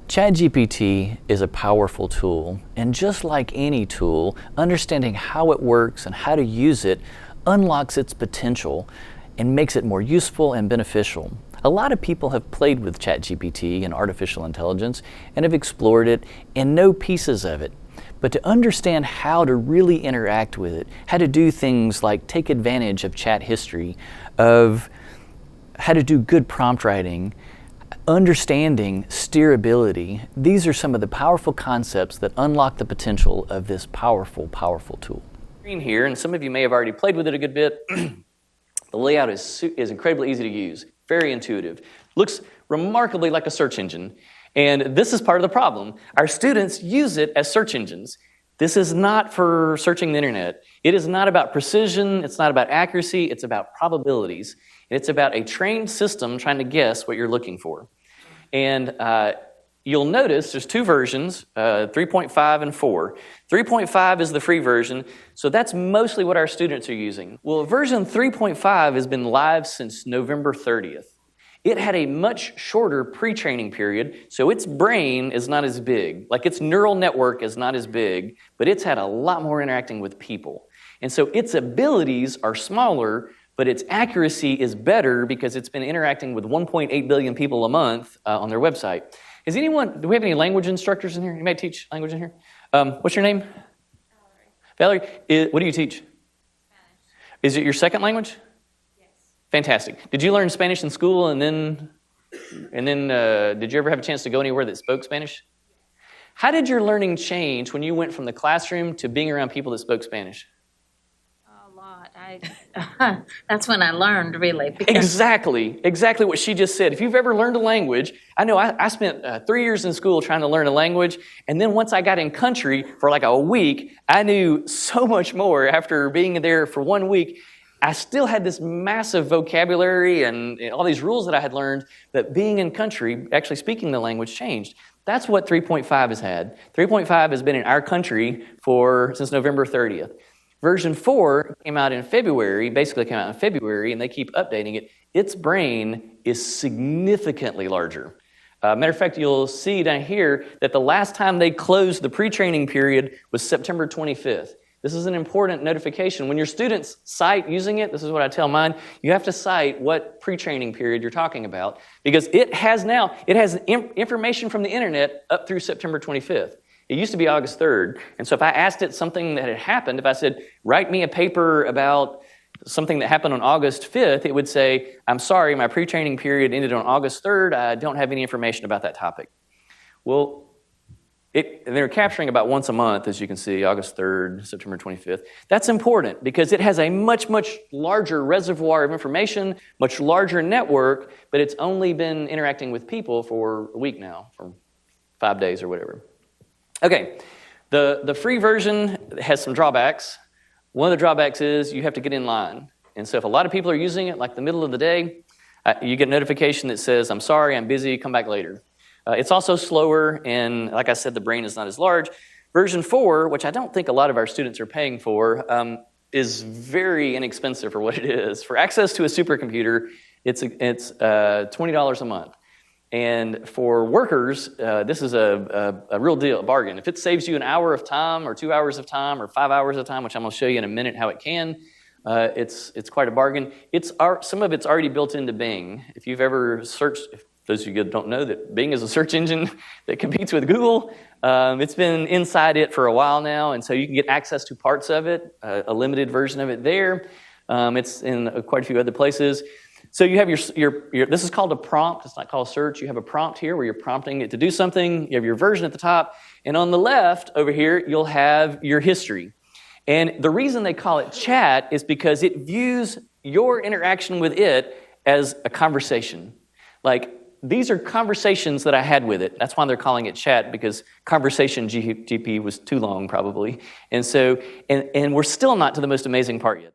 ChatGPT is a powerful tool, and just like any tool, understanding how it works and how to use it unlocks its potential and makes it more useful and beneficial. A lot of people have played with ChatGPT and artificial intelligence and have explored it and know pieces of it. But to understand how to really interact with it, how to do things like take advantage of chat history, of how to do good prompt writing, understanding steerability, these are some of the powerful concepts that unlock the potential of this powerful tool. Here, and some of you may have already played with it a good bit. The layout is incredibly easy to use, very intuitive, looks remarkably like a search engine. And this is part of the problem. Our students use it as search engines. This is not for searching the internet. It is not about precision, it's not about accuracy, it's about probabilities. And it's about a trained system trying to guess what you're looking for. And you'll notice there's two versions, 3.5 and 4. 3.5 is the free version, so that's mostly what our students are using. Well, version 3.5 has been live since November 30th. It had a much shorter pre-training period, so its brain is not as big. Like its neural network is not as big, but it's had a lot more interacting with people. And so its abilities are smaller, but its accuracy is better because it's been interacting with 1.8 billion people a month on their website. Do we have any language instructors in here? You might teach language in here? What's your name? Valerie. Valerie, what do you teach? Spanish. Is it your second language? Yes. Fantastic. Did you learn Spanish in school and then did you ever have a chance to go anywhere that spoke Spanish? How did your learning change when you went from the classroom to being around people that spoke Spanish? That's when I learned, really. Exactly what she just said. If you've ever learned a language, I know I spent 3 years in school trying to learn a language, and then once I got in country for like a week, I knew so much more after being there for 1 week. I still had this massive vocabulary and all these rules that I had learned, but being in country, actually speaking the language changed. That's what 3.5 has had. 3.5 has been in our country since November 30th. Version 4 came out in February, and they keep updating it. Its brain is significantly larger. Matter of fact, you'll see down here that the last time they closed the pre-training period was September 25th. This is an important notification. When your students cite using it, this is what I tell mine, you have to cite what pre-training period you're talking about, because it has information from the internet up through September 25th. It used to be August 3rd, and so if I asked it something that had happened, if I said, write me a paper about something that happened on August 5th, it would say, I'm sorry, my pre-training period ended on August 3rd, I don't have any information about that topic. Well, they're capturing about once a month, as you can see, August 3rd, September 25th. That's important because it has a much larger reservoir of information, much larger network, but it's only been interacting with people for a week now, for 5 days or whatever. Okay, the free version has some drawbacks. One of the drawbacks is you have to get in line. And so if a lot of people are using it, like the middle of the day, you get a notification that says, I'm sorry, I'm busy, come back later. It's also slower, and like I said, the brain is not as large. Version 4, which I don't think a lot of our students are paying for, is very inexpensive for what it is. For access to a supercomputer, it's $20 a month. And for workers, this is a real deal, a bargain. If it saves you an hour of time or 2 hours of time or 5 hours of time, which I'm going to show you in a minute how it can, it's quite a bargain. Some of it's already built into Bing. If you've ever searched, if those of you that don't know that Bing is a search engine that competes with Google, it's been inside it for a while now, and so you can get access to parts of it, a limited version of it there. It's in quite a few other places. So you have your this is called a prompt. It's not called search. You have a prompt here where you're prompting it to do something. You have your version at the top. And on the left over here, you'll have your history. And the reason they call it chat is because it views your interaction with it as a conversation. Like, these are conversations that I had with it. That's why they're calling it chat, because conversation GP was too long probably. And so, and we're still not to the most amazing part yet.